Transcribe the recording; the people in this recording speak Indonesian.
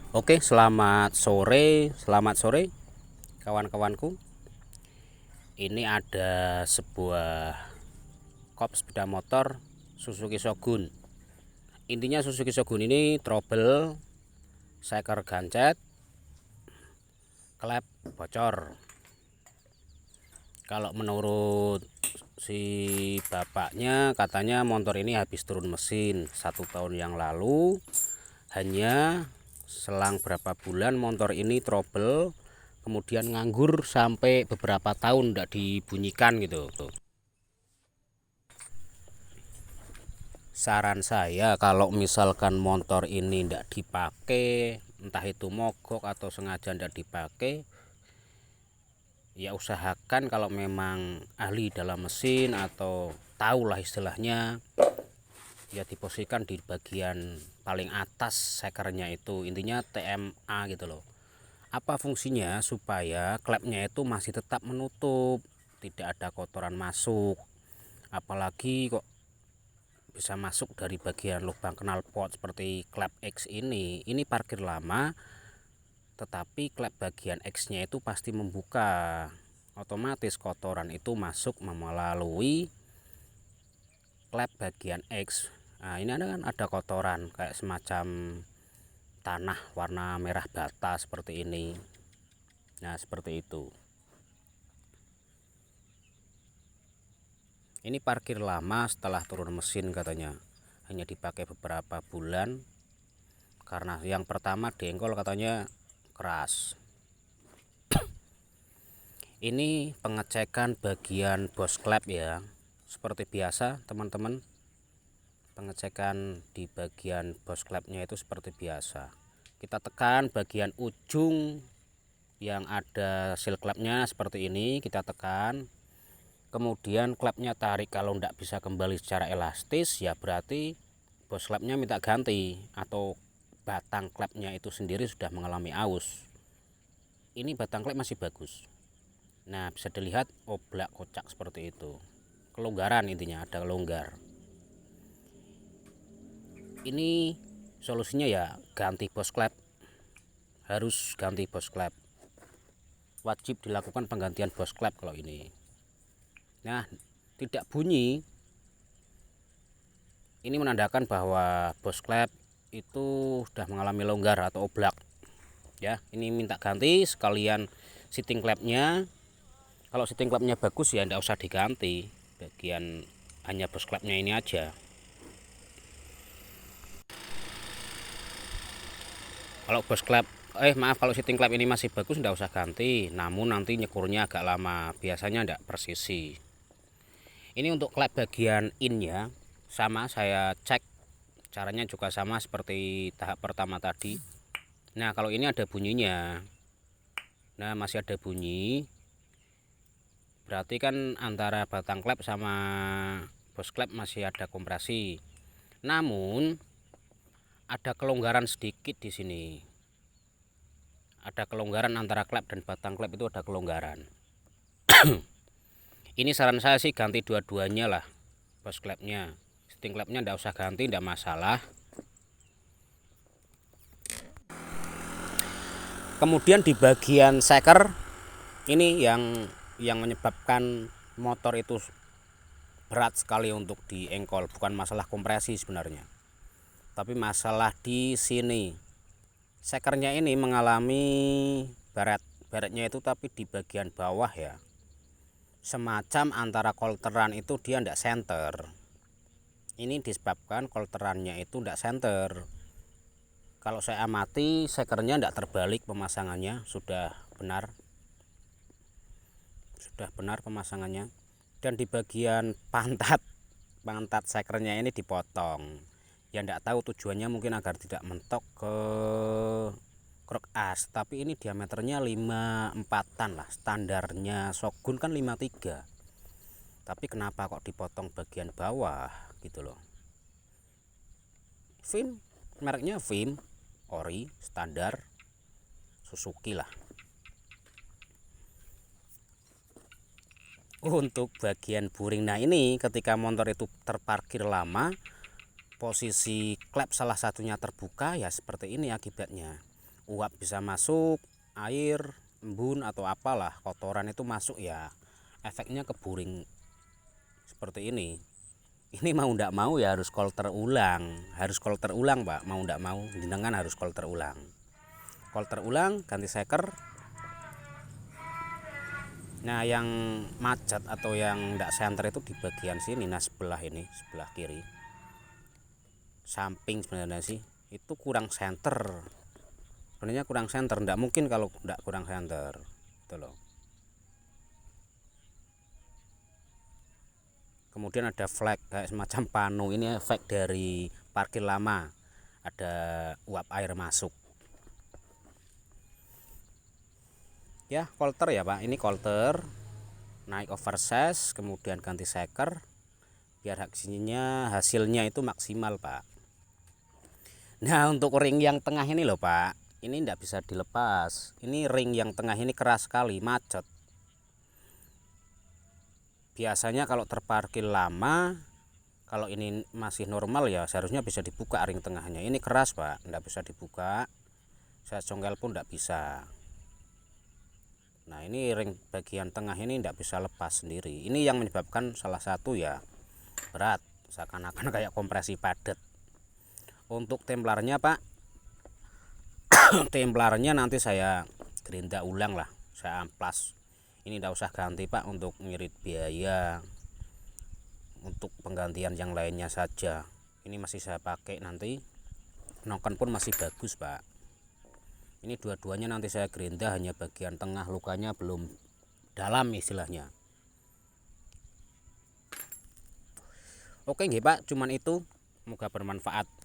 Oke, selamat sore kawan-kawanku. Ini ada sebuah kop sepeda motor Suzuki Shogun. Intinya Suzuki Shogun ini trouble, seker gancet, klep bocor. Kalau menurut si bapaknya, katanya motor ini habis turun mesin 1 tahun yang lalu. Hanya selang berapa bulan motor ini trouble, kemudian nganggur sampai beberapa tahun tidak dibunyikan gitu. Saran saya kalau misalkan motor ini tidak dipakai, entah itu mogok atau sengaja tidak dipakai, ya usahakan kalau memang ahli dalam mesin atau tahulah istilahnya, ya diposisikan di bagian paling atas sekernya itu, intinya TMA gitu loh. Apa fungsinya? Supaya klepnya itu masih tetap menutup, tidak ada kotoran masuk. Apalagi kok bisa masuk dari bagian lubang knalpot seperti klep X ini parkir lama, tetapi klep bagian X-nya itu pasti membuka. Otomatis kotoran itu masuk melalui klep bagian X. Nah, ini ada kotoran kayak semacam tanah warna merah bata seperti ini. Nah, seperti itu. Ini parkir lama setelah turun mesin katanya. Hanya dipakai beberapa bulan. Karena yang pertama dengkol katanya keras. Ini pengecekan bagian bos klep ya. Seperti biasa teman-teman. Pengecekan di bagian bos klepnya itu seperti biasa. Kita tekan bagian ujung yang ada seal klepnya seperti ini, kita tekan. Kemudian klepnya tarik, kalau tidak bisa kembali secara elastis ya berarti bos klepnya minta ganti, atau batang klepnya itu sendiri sudah mengalami aus. Ini batang klep masih bagus. Nah, bisa dilihat oblak kocak seperti itu. Kelonggaran, intinya ada longgar. Ini solusinya ya ganti bos klep. Harus ganti bos klep. Wajib dilakukan penggantian bos klep kalau ini. Nah, tidak bunyi. Ini menandakan bahwa bos klep itu sudah mengalami longgar atau oblak. Ya, ini minta ganti sekalian sitting klepnya. Kalau sitting klepnya bagus ya tidak usah diganti. Bagian hanya bos klepnya ini aja. Kalau bos klep kalau sitting klep ini masih bagus tidak usah ganti. Namun nanti nyekurnya agak lama. Biasanya tidak presisi. Ini untuk klep bagian innya sama saya cek, caranya juga sama seperti tahap pertama tadi. Nah, kalau ini ada bunyinya. Nah, masih ada bunyi. Berarti kan antara batang klep sama bos klep masih ada kompresi. Namun ada kelonggaran sedikit di sini. Ada kelonggaran antara klep dan batang klep, itu ada kelonggaran. Ini saran saya sih ganti dua-duanya lah bos klepnya. Sitting klepnya tidak usah ganti, tidak masalah. Kemudian di bagian seker ini yang menyebabkan motor itu berat sekali untuk diengkol. Bukan masalah kompresi sebenarnya, tapi masalah di sini. Sekernya ini mengalami baretnya itu, tapi di bagian bawah ya. Semacam antara kolteran itu dia tidak center. Ini disebabkan kolterannya itu tidak center. Kalau saya amati sekernya tidak terbalik pemasangannya, sudah benar pemasangannya. Dan di bagian pantat sekernya ini dipotong. Ya tidak tahu tujuannya, mungkin agar tidak mentok ke krok as. Tapi ini diameternya 54-an lah, standarnya Shogun kan 53. Tapi kenapa kok dipotong bagian bawah gitu loh. Vim, mereknya Vim ori standar Suzuki lah. Untuk bagian buring, nah ini ketika motor itu terparkir lama, posisi klep salah satunya terbuka ya seperti ini akibatnya. uap bisa masuk, air, embun atau apalah kotoran itu masuk ya efeknya ke buring seperti ini. Ini mau ndak mau ya harus kolter ulang, Pak. Mau ndak mau jenengan harus kolter ulang. Kolter ulang, ganti seker. Nah, yang macet atau yang ndak senter itu di bagian sini, nah sebelah ini, sebelah kiri. Samping sebenarnya sih, itu kurang senter. Sebenarnya kurang senter, ndak mungkin kalau ndak kurang senter. Gitu loh. Kemudian ada flag kayak semacam pano, ini efek dari parkir lama, ada uap air masuk ya. Kolter ya Pak, ini kolter naik oversize, kemudian ganti seker biar hasilnya itu maksimal Pak. Nah, untuk ring yang tengah ini loh Pak, ini tidak bisa dilepas. Ini ring yang tengah ini keras sekali, macet. Biasanya kalau terparkir lama, kalau ini masih normal ya seharusnya bisa dibuka ring tengahnya. Ini keras Pak, tidak bisa dibuka. Saya congkel pun tidak bisa. Nah, ini ring bagian tengah ini tidak bisa lepas sendiri. Ini yang menyebabkan salah satu ya berat, seakan-akan kayak kompresi padat. Untuk templarnya Pak, templarnya nanti saya gerinda ulang lah, saya amplas. Ini tidak usah ganti Pak, untuk ngirit biaya, untuk penggantian yang lainnya saja. Ini masih saya pakai nanti. Noken pun masih bagus Pak. Ini dua-duanya nanti saya gerinda, hanya bagian tengah lukanya belum dalam istilahnya. Oke nggih Pak, cuman itu. Semoga bermanfaat.